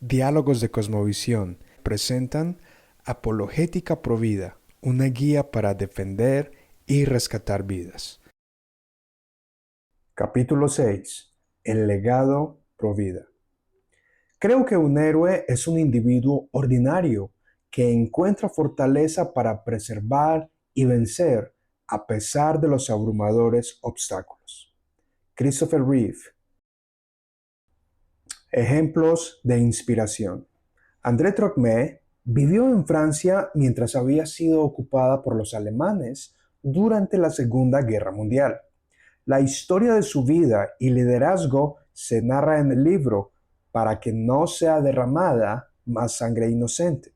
Diálogos de Cosmovisión presentan Apologética Provida, una guía para defender y rescatar vidas. Capítulo 6. El legado Provida. Creo que un héroe es un individuo ordinario que encuentra fortaleza para preservar y vencer a pesar de los abrumadores obstáculos. Christopher Reeve. Ejemplos de inspiración. André Trocmé vivió en Francia mientras había sido ocupada por los alemanes durante la Segunda Guerra Mundial. La historia de su vida y liderazgo se narra en el libro Para que no sea derramada más sangre inocente.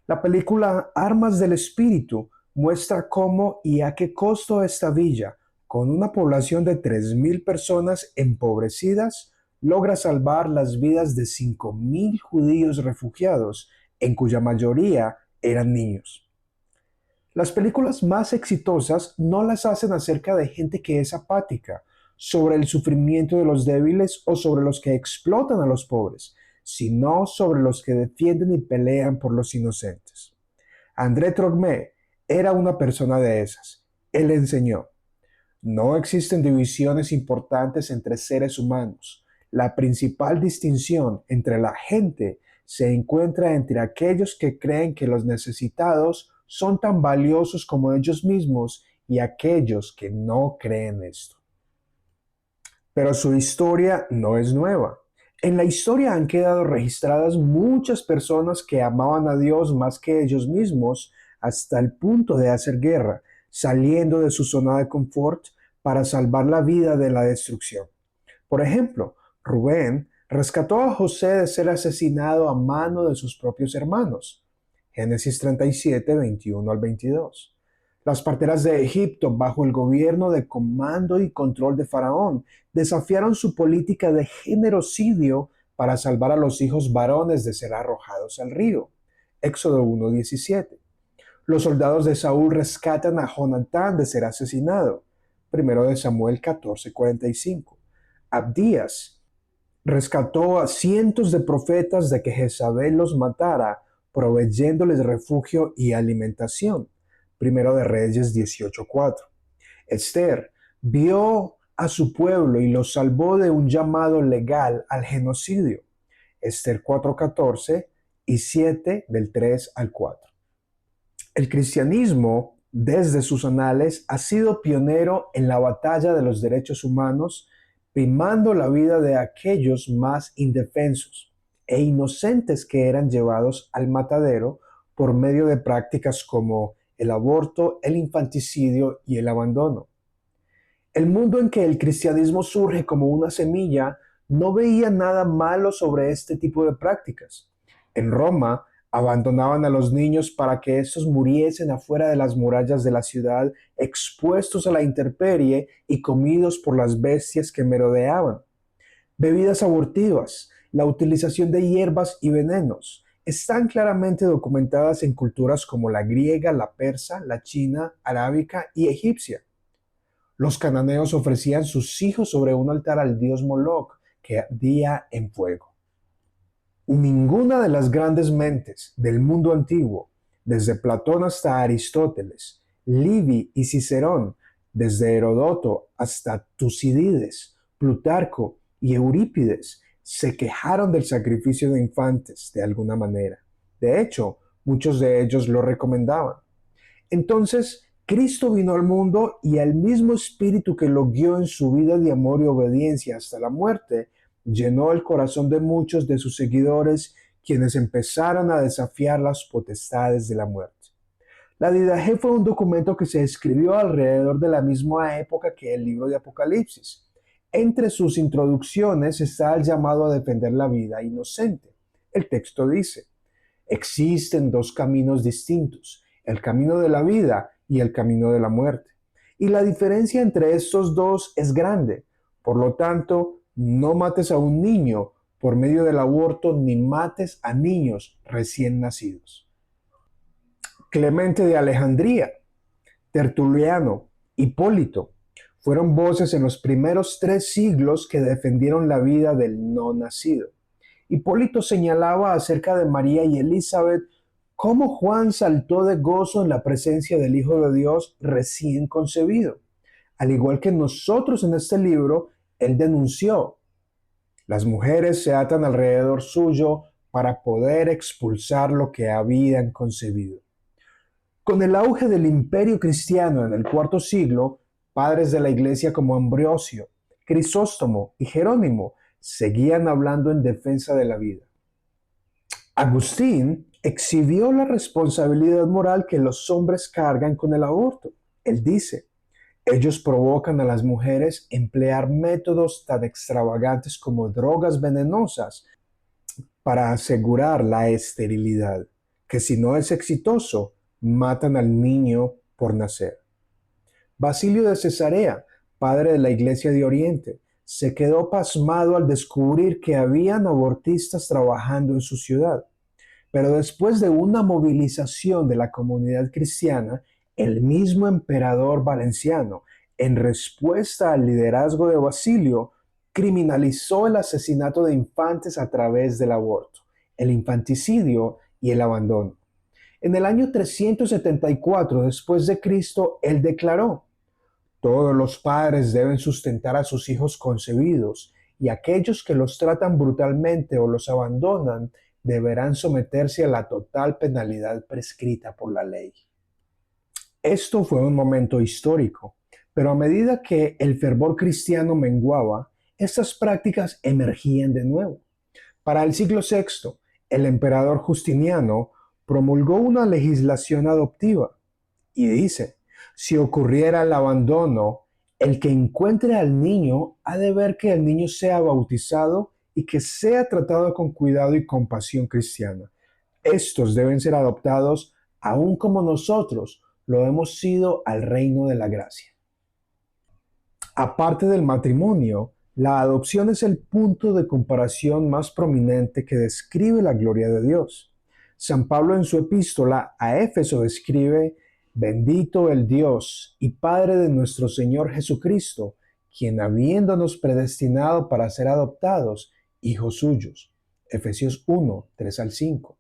La película Armas del Espíritu muestra cómo y a qué costo esta villa, con una población de 3.000 personas empobrecidas, logra salvar las vidas de 5.000 judíos refugiados, en cuya mayoría eran niños. Las películas más exitosas no las hacen acerca de gente que es apática, sobre el sufrimiento de los débiles o sobre los que explotan a los pobres, sino sobre los que defienden y pelean por los inocentes. André Trocmé era una persona de esas. Él enseñó: no existen divisiones importantes entre seres humanos. La principal distinción entre la gente se encuentra entre aquellos que creen que los necesitados son tan valiosos como ellos mismos y aquellos que no creen esto. Pero su historia no es nueva. En la historia han quedado registradas muchas personas que amaban a Dios más que ellos mismos hasta el punto de hacer guerra, saliendo de su zona de confort para salvar la vida de la destrucción. Por ejemplo, Rubén rescató a José de ser asesinado a mano de sus propios hermanos. Génesis 37, 21 al 22. Las parteras de Egipto, bajo el gobierno de comando y control de Faraón, desafiaron su política de generocidio para salvar a los hijos varones de ser arrojados al río. Éxodo 1:17. Los soldados de Saúl rescatan a Jonatán de ser asesinado. Primero de Samuel 14:45. Abdías rescató a cientos de profetas de que Jezabel los matara, proveyéndoles refugio y alimentación. Primero de Reyes 18:4. Esther vio a su pueblo y los salvó de un llamado legal al genocidio. Esther 4:14 y 7 del 3 al 4. El cristianismo, desde sus anales, ha sido pionero en la batalla de los derechos humanos, primando la vida de aquellos más indefensos e inocentes que eran llevados al matadero por medio de prácticas como el aborto, el infanticidio y el abandono. El mundo en que el cristianismo surge como una semilla no veía nada malo sobre este tipo de prácticas. En Roma, abandonaban a los niños para que estos muriesen afuera de las murallas de la ciudad, expuestos a la intemperie y comidos por las bestias que merodeaban. Bebidas abortivas, la utilización de hierbas y venenos están claramente documentadas en culturas como la griega, la persa, la china, arábica y egipcia. Los cananeos ofrecían sus hijos sobre un altar al dios Moloc, que ardía en fuego. Ninguna de las grandes mentes del mundo antiguo, desde Platón hasta Aristóteles, Livy y Cicerón, desde Herodoto hasta Tucídides, Plutarco y Eurípides, se quejaron del sacrificio de infantes de alguna manera. De hecho, muchos de ellos lo recomendaban. Entonces, Cristo vino al mundo y el mismo espíritu que lo guió en su vida de amor y obediencia hasta la muerte, llenó el corazón de muchos de sus seguidores, quienes empezaron a desafiar las potestades de la muerte. La Didache fue un documento que se escribió alrededor de la misma época que el libro de Apocalipsis. Entre sus introducciones está el llamado a defender la vida inocente. El texto dice: existen dos caminos distintos, el camino de la vida y el camino de la muerte. Y la diferencia entre estos dos es grande. Por lo tanto, no mates a un niño por medio del aborto ni mates a niños recién nacidos. Clemente de Alejandría, Tertuliano, Hipólito fueron voces en los primeros 3 siglos que defendieron la vida del no nacido. Hipólito señalaba acerca de María y Elizabeth cómo Juan saltó de gozo en la presencia del Hijo de Dios recién concebido. Al igual que nosotros en este libro, él denunció: las mujeres se atan alrededor suyo para poder expulsar lo que habían concebido. Con el auge del imperio cristiano en el cuarto siglo, padres de la iglesia como Ambrosio, Crisóstomo y Jerónimo seguían hablando en defensa de la vida. Agustín exhibió la responsabilidad moral que los hombres cargan con el aborto. Él dice: ellos provocan a las mujeres emplear métodos tan extravagantes como drogas venenosas para asegurar la esterilidad, que si no es exitoso, matan al niño por nacer. Basilio de Cesarea, padre de la Iglesia de Oriente, se quedó pasmado al descubrir que habían abortistas trabajando en su ciudad. Pero después de una movilización de la comunidad cristiana, el mismo emperador Valenciano, en respuesta al liderazgo de Basilio, criminalizó el asesinato de infantes a través del aborto, el infanticidio y el abandono. En el año 374 después de Cristo, él declaró: todos los padres deben sustentar a sus hijos concebidos, y aquellos que los tratan brutalmente o los abandonan deberán someterse a la total penalidad prescrita por la ley. Esto fue un momento histórico, pero a medida que el fervor cristiano menguaba, estas prácticas emergían de nuevo. Para el siglo VI, el emperador Justiniano promulgó una legislación adoptiva y dice: si ocurriera el abandono, el que encuentre al niño ha de ver que el niño sea bautizado y que sea tratado con cuidado y compasión cristiana. Estos deben ser adoptados aún como nosotros lo hemos sido al reino de la gracia. Aparte del matrimonio, la adopción es el punto de comparación más prominente que describe la gloria de Dios. San Pablo en su epístola a Éfeso describe: bendito el Dios y Padre de nuestro Señor Jesucristo, quien habiéndonos predestinado para ser adoptados, hijos suyos. Efesios 1, 3 al 5.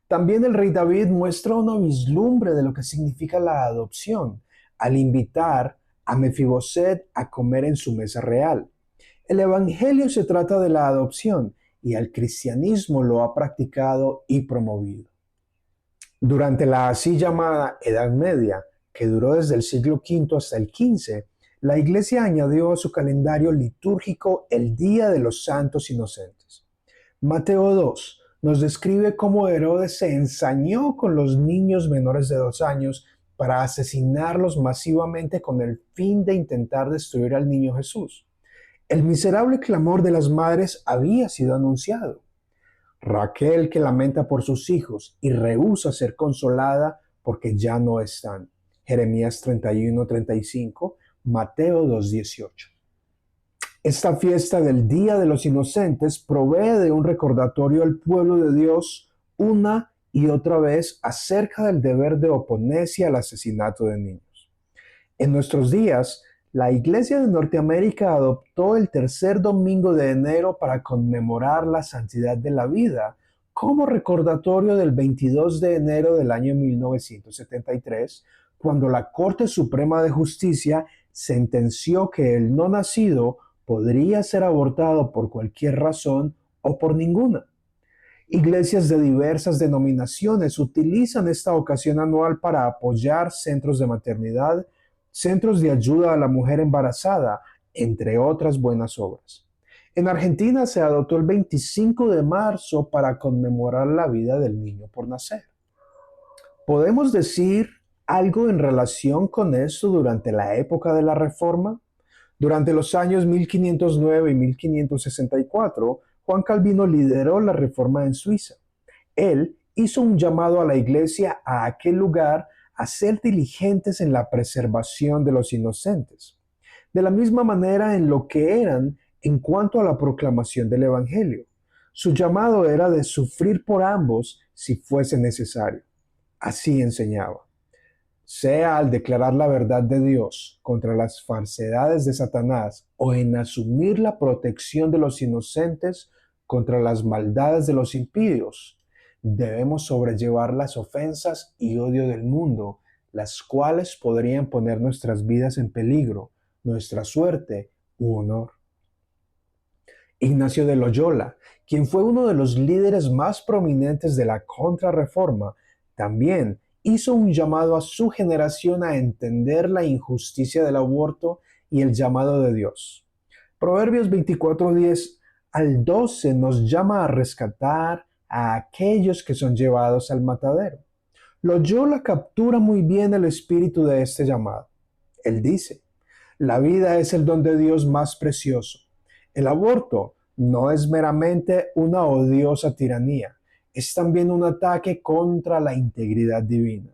También el rey David muestra una vislumbre de lo que significa la adopción al invitar a Mefiboset a comer en su mesa real. El Evangelio se trata de la adopción y el cristianismo lo ha practicado y promovido. Durante la así llamada Edad Media, que duró desde el siglo V hasta el XV, la Iglesia añadió a su calendario litúrgico el Día de los Santos Inocentes. Mateo 2 nos describe cómo Herodes se ensañó con los niños menores de 2 años para asesinarlos masivamente con el fin de intentar destruir al niño Jesús. El miserable clamor de las madres había sido anunciado. Raquel, que lamenta por sus hijos y rehúsa ser consolada porque ya no están. Jeremías 31:35, Mateo 2:18. Esta fiesta del Día de los Inocentes provee de un recordatorio al pueblo de Dios una y otra vez acerca del deber de oponerse al asesinato de niños. En nuestros días, la Iglesia de Norteamérica adoptó el tercer domingo de enero para conmemorar la santidad de la vida, como recordatorio del 22 de enero del año 1973, cuando la Corte Suprema de Justicia sentenció que el no nacido podría ser abortado por cualquier razón o por ninguna. Iglesias de diversas denominaciones utilizan esta ocasión anual para apoyar centros de maternidad, centros de ayuda a la mujer embarazada, entre otras buenas obras. En Argentina se adoptó el 25 de marzo para conmemorar la vida del niño por nacer. ¿Podemos decir algo en relación con esto durante la época de la Reforma? Durante los años 1509 y 1564, Juan Calvino lideró la reforma en Suiza. Él hizo un llamado a la iglesia a aquel lugar a ser diligentes en la preservación de los inocentes, de la misma manera en lo que eran en cuanto a la proclamación del Evangelio. Su llamado era de sufrir por ambos si fuese necesario. Así enseñaba. Sea al declarar la verdad de Dios contra las falsedades de Satanás o en asumir la protección de los inocentes, contra las maldades de los impíos, debemos sobrellevar las ofensas y odio del mundo, las cuales podrían poner nuestras vidas en peligro, nuestra suerte u honor. Ignacio de Loyola, quien fue uno de los líderes más prominentes de la Contrarreforma, también hizo un llamado a su generación a entender la injusticia del aborto y el llamado de Dios. Proverbios 24:10 al 12 nos llama a rescatar a aquellos que son llevados al matadero. Loyola captura muy bien el espíritu de este llamado. Él dice: la vida es el don de Dios más precioso. El aborto no es meramente una odiosa tiranía, es también un ataque contra la integridad divina.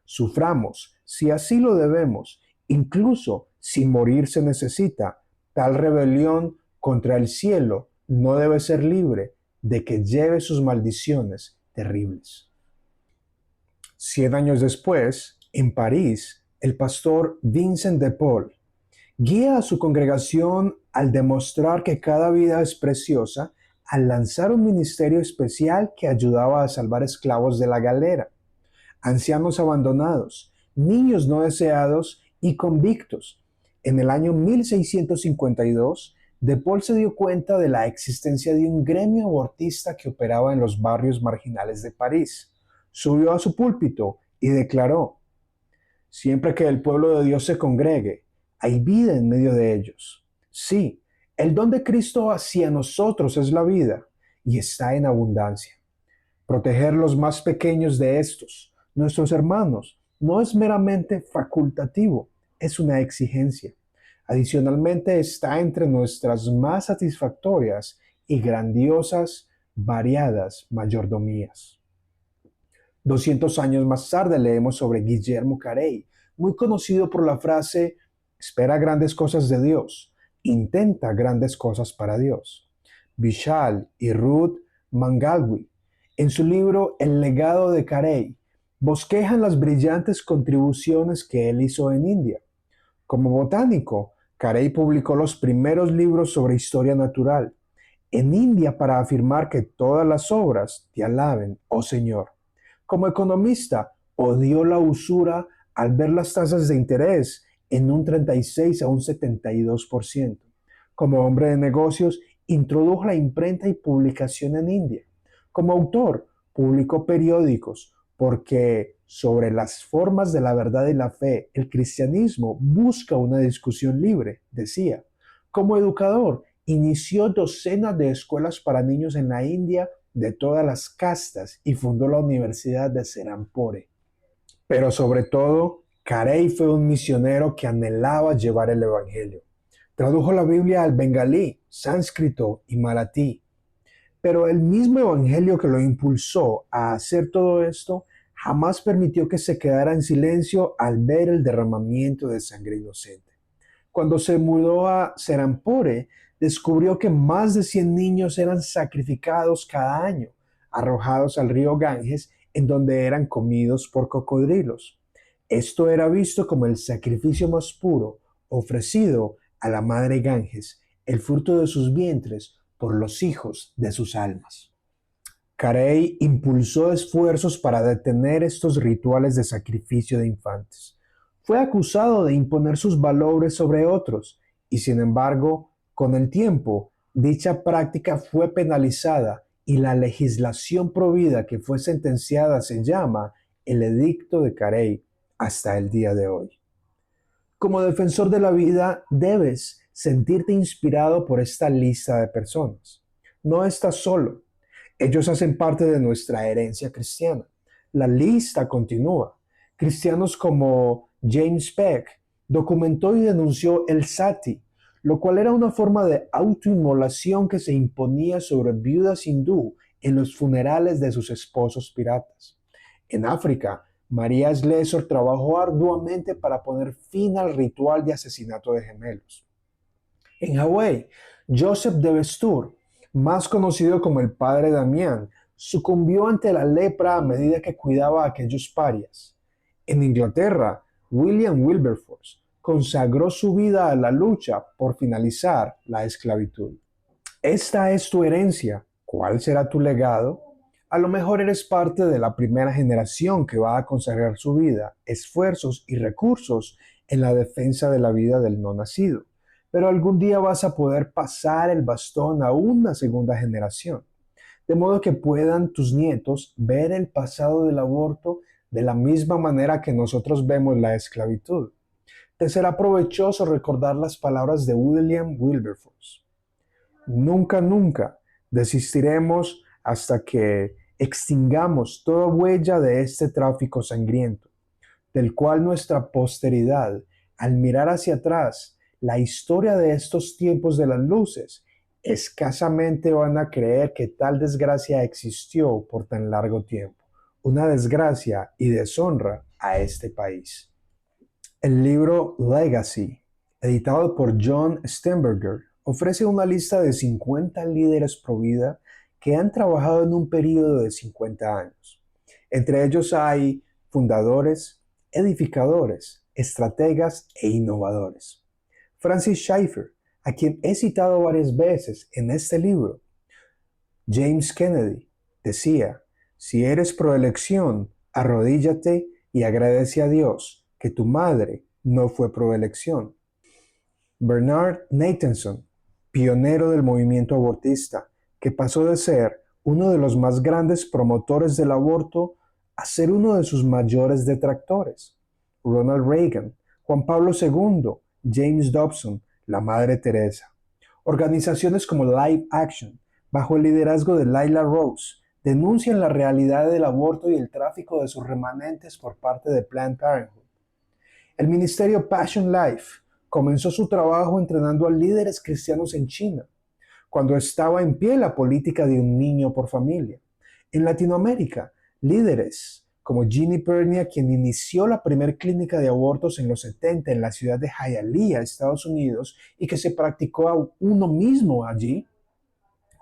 Suframos, si así lo debemos, incluso si morir se necesita. Tal rebelión contra el cielo no debe ser libre de que lleve sus maldiciones terribles. 100 años después, en París, el pastor Vincent de Paul guía a su congregación al demostrar que cada vida es preciosa al lanzar un ministerio especial que ayudaba a salvar esclavos de la galera, ancianos abandonados, niños no deseados y convictos. En el año 1652, De Paul se dio cuenta de la existencia de un gremio abortista que operaba en los barrios marginales de París. Subió a su púlpito y declaró: siempre que el pueblo de Dios se congregue, hay vida en medio de ellos. Sí, el don de Cristo hacia nosotros es la vida y está en abundancia. Proteger los más pequeños de estos, nuestros hermanos, no es meramente facultativo, es una exigencia. Adicionalmente, está entre nuestras más satisfactorias y grandiosas, variadas mayordomías. 200 años más tarde leemos sobre Guillermo Carey, muy conocido por la frase: espera grandes cosas de Dios, intenta grandes cosas para Dios. Vishal y Ruth Mangalwi, en su libro El legado de Carey, bosquejan las brillantes contribuciones que él hizo en India. Como botánico, Carey publicó los primeros libros sobre historia natural en India para afirmar que todas las obras te alaben, oh Señor. Como economista, odió la usura al ver las tasas de interés en un 36 a un 72%. Como hombre de negocios, introdujo la imprenta y publicación en India. Como autor, publicó periódicos porque sobre las formas de la verdad y la fe, el cristianismo busca una discusión libre, decía. Como educador, inició docenas de escuelas para niños en la India de todas las castas y fundó la Universidad de Serampore. Pero sobre todo, Carey fue un misionero que anhelaba llevar el Evangelio. Tradujo la Biblia al bengalí, sánscrito y maratí. Pero el mismo Evangelio que lo impulsó a hacer todo esto jamás permitió que se quedara en silencio al ver el derramamiento de sangre inocente. Cuando se mudó a Serampore, descubrió que más de 100 niños eran sacrificados cada año, arrojados al río Ganges, en donde eran comidos por cocodrilos. Esto era visto como el sacrificio más puro ofrecido a la madre Ganges, el fruto de sus vientres, por los hijos de sus almas. Carey impulsó esfuerzos para detener estos rituales de sacrificio de infantes. Fue acusado de imponer sus valores sobre otros y, sin embargo, con el tiempo, dicha práctica fue penalizada y la legislación provida que fue sentenciada se llama el Edicto de Carey hasta el día de hoy. Como defensor de la vida, debes sentirte inspirado por esta lista de personas. No estás solo. Ellos hacen parte de nuestra herencia cristiana. La lista continúa. Cristianos como James Peck documentó y denunció el sati, lo cual era una forma de autoinmolación que se imponía sobre viudas hindú en los funerales de sus esposos piratas. En África, María Slessor trabajó arduamente para poner fin al ritual de asesinato de gemelos. En Hawái, Joseph de Vestur, más conocido como el Padre Damián, sucumbió ante la lepra a medida que cuidaba a aquellos parias. En Inglaterra, William Wilberforce consagró su vida a la lucha por finalizar la esclavitud. Esta es tu herencia, ¿Cuál será tu legado? A lo mejor eres parte de la primera generación que va a consagrar su vida, esfuerzos y recursos en la defensa de la vida del no nacido. Pero algún día vas a poder pasar el bastón a una segunda generación, de modo que puedan tus nietos ver el pasado del aborto de la misma manera que nosotros vemos la esclavitud. Te será provechoso recordar las palabras de William Wilberforce. Nunca, nunca desistiremos hasta que extingamos toda huella de este tráfico sangriento, del cual nuestra posteridad, al mirar hacia atrás la historia de estos tiempos de las luces, escasamente van a creer que tal desgracia existió por tan largo tiempo, una desgracia y deshonra a este país. El libro Legacy, editado por John Steinberger, ofrece una lista de 50 líderes pro vida que han trabajado en un periodo de 50 años. Entre ellos hay fundadores, edificadores, estrategas e innovadores. Francis Schaeffer, a quien he citado varias veces en este libro. James Kennedy decía, si eres pro elección, arrodíllate y agradece a Dios que tu madre no fue pro elección. Bernard Nathanson, pionero del movimiento abortista, que pasó de ser uno de los más grandes promotores del aborto a ser uno de sus mayores detractores. Ronald Reagan, Juan Pablo II, James Dobson, la Madre Teresa. Organizaciones como Live Action, bajo el liderazgo de Layla Rose, denuncian la realidad del aborto y el tráfico de sus remanentes por parte de Planned Parenthood. El ministerio Passion Life comenzó su trabajo entrenando a líderes cristianos en China, cuando estaba en pie la política de un niño por familia. En Latinoamérica, líderes como Ginny Pernia, quien inició la primera clínica de abortos en los 70 en la ciudad de Hialeah, Estados Unidos, y que se practicó a uno mismo allí,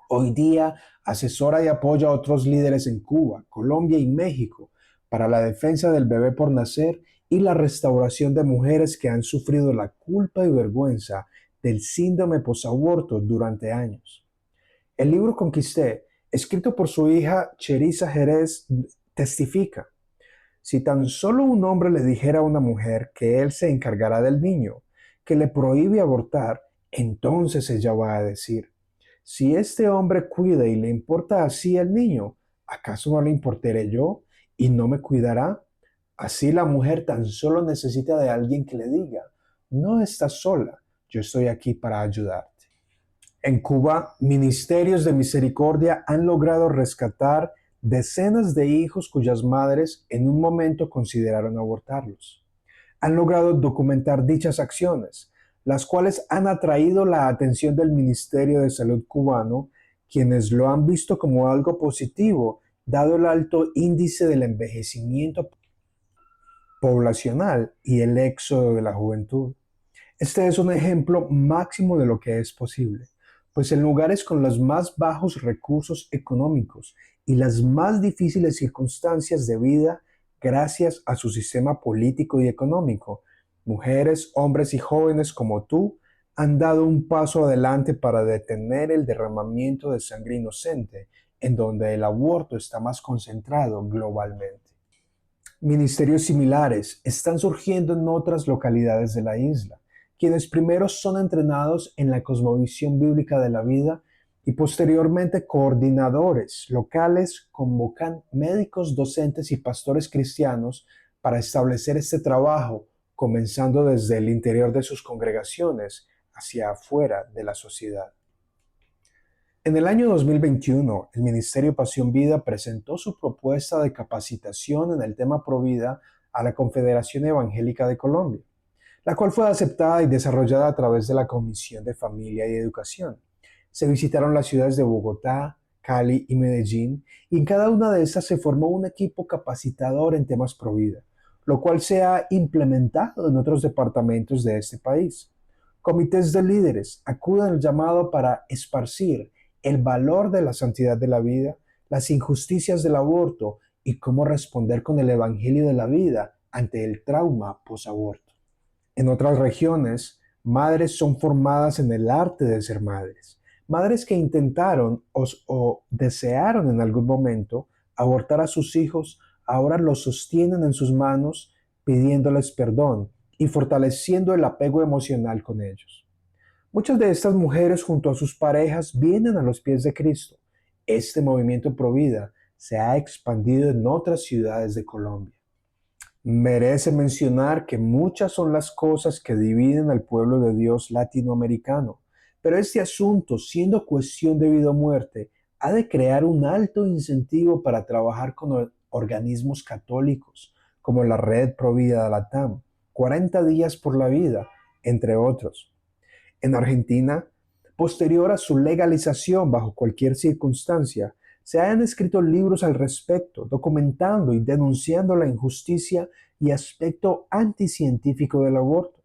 hoy día asesora y apoya a otros líderes en Cuba, Colombia y México para la defensa del bebé por nacer y la restauración de mujeres que han sufrido la culpa y vergüenza del síndrome posaborto durante años. El libro Conquisté, escrito por su hija Cherisa Jerez, testifica: si tan solo un hombre le dijera a una mujer que él se encargará del niño, que le prohíbe abortar, entonces ella va a decir, si este hombre cuida y le importa así al niño, ¿acaso no le importaré yo y no me cuidará? Así la mujer tan solo necesita de alguien que le diga, no estás sola, yo estoy aquí para ayudarte. En Cuba, ministerios de misericordia han logrado rescatar decenas de hijos cuyas madres en un momento consideraron abortarlos. Han logrado documentar dichas acciones, las cuales han atraído la atención del Ministerio de Salud cubano, quienes lo han visto como algo positivo, dado el alto índice del envejecimiento poblacional y el éxodo de la juventud. Este es un ejemplo máximo de lo que es posible, pues en lugares con los más bajos recursos económicos y las más difíciles circunstancias de vida, gracias a su sistema político y económico, mujeres, hombres y jóvenes como tú han dado un paso adelante para detener el derramamiento de sangre inocente, en donde el aborto está más concentrado globalmente. Ministerios similares están surgiendo en otras localidades de la isla, quienes primero son entrenados en la cosmovisión bíblica de la vida y posteriormente coordinadores locales convocan médicos, docentes y pastores cristianos para establecer este trabajo, comenzando desde el interior de sus congregaciones hacia afuera de la sociedad. En el año 2021, el Ministerio Pasión Vida presentó su propuesta de capacitación en el tema Provida a la Confederación Evangélica de Colombia, la cual fue aceptada y desarrollada a través de la Comisión de Familia y Educación. Se visitaron las ciudades de Bogotá, Cali y Medellín, y en cada una de estas se formó un equipo capacitador en temas Provida, lo cual se ha implementado en otros departamentos de este país. Comités de líderes acuden al llamado para esparcir el valor de la santidad de la vida, las injusticias del aborto y cómo responder con el evangelio de la vida ante el trauma posaborto. En otras regiones, madres son formadas en el arte de ser madres, Madres que intentaron o desearon en algún momento abortar a sus hijos ahora los sostienen en sus manos pidiéndoles perdón y fortaleciendo el apego emocional con ellos. Muchas de estas mujeres junto a sus parejas vienen a los pies de Cristo. Este movimiento Provida se ha expandido en otras ciudades de Colombia. Merece mencionar que muchas son las cosas que dividen al pueblo de Dios latinoamericano, pero este asunto, siendo cuestión de vida o muerte, ha de crear un alto incentivo para trabajar con organismos católicos, como la Red Provida Latam, 40 días por la vida, entre otros. En Argentina, posterior a su legalización bajo cualquier circunstancia, se han escrito libros al respecto, documentando y denunciando la injusticia y aspecto anticientífico del aborto.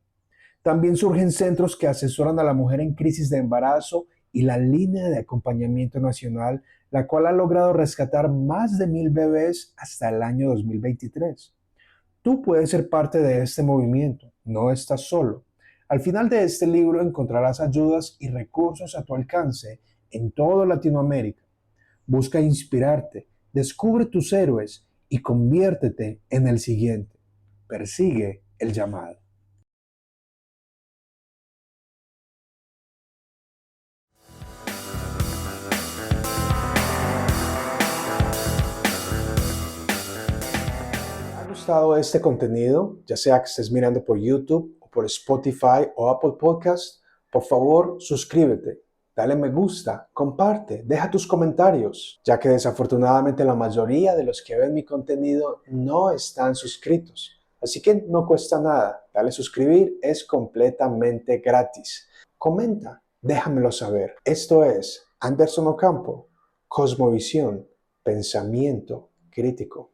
También surgen centros que asesoran a la mujer en crisis de embarazo y la línea de acompañamiento nacional, la cual ha logrado rescatar más de 1,000 bebés hasta el año 2023. Tú puedes ser parte de este movimiento, no estás solo. Al final de este libro encontrarás ayudas y recursos a tu alcance en toda Latinoamérica. Busca inspirarte, descubre tus héroes y conviértete en el siguiente. Persigue el llamado. ¿Te ha gustado este contenido? Ya sea que estés mirando por YouTube o por Spotify o Apple Podcast, por favor suscríbete, dale me gusta, comparte, deja tus comentarios, ya que desafortunadamente la mayoría de los que ven mi contenido no están suscritos. Así que no cuesta nada, dale suscribir, es completamente gratis. Comenta, déjamelo saber. Esto es Anderson Ocampo, Cosmovisión, Pensamiento Crítico.